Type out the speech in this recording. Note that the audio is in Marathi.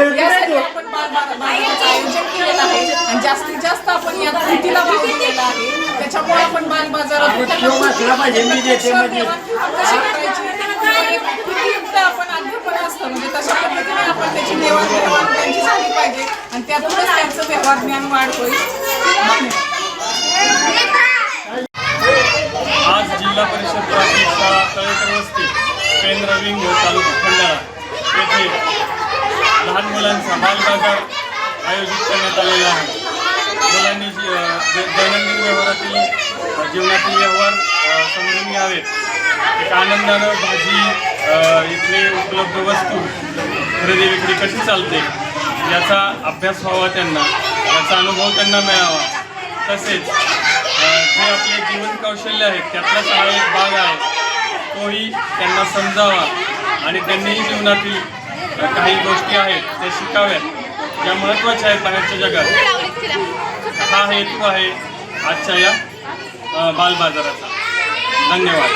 यासाठी आपण बालबाजाराचं आयोजन केलेलं आहे आणि जास्तीत जास्त आपण या कृतीला वाव दिलेला आहे. त्याच्यामुळे आपण बालबाजारात आपण अध्यापन असतं म्हणजे तशा पद्धतीने आपण त्याची देवाणघेवाण त्यांची झाली पाहिजे आणि त्यातूनच त्यांचं व्यवहार ज्ञान वाढ होईल. आज जिल्हा परिषद प्राथमिक शाळा तळेकर वस्ती केंद्र विंग तालुका खंडाळा येथे लहान मुलांचा बालबाजार आयोजित करण्यात आलेला आहे. मुलांनी दैनंदिन व्यवहारातील जीवनातील व्यवहार समजून घ्यावेत. एक आनंदानं भाजी इथले उपलब्ध वस्तू खरेदी विक्री कशी चालते याचा अभ्यास व्हावा, त्यांना याचा अनुभव त्यांना मिळावा. तसेच जे आपले जीवन कौशल्य आहेत त्यातलाच हा एक भाग आहे, तोही त्यांना समजावा आणि त्यांनीही जीवनातील काही गोष्टी आहेत त्या शिकाव्यात ज्या महत्त्वाच्या आहेत बाहेरच्या जगात. हा हेतू आहे आजच्या या बालबाजाराचा. धन्यवाद.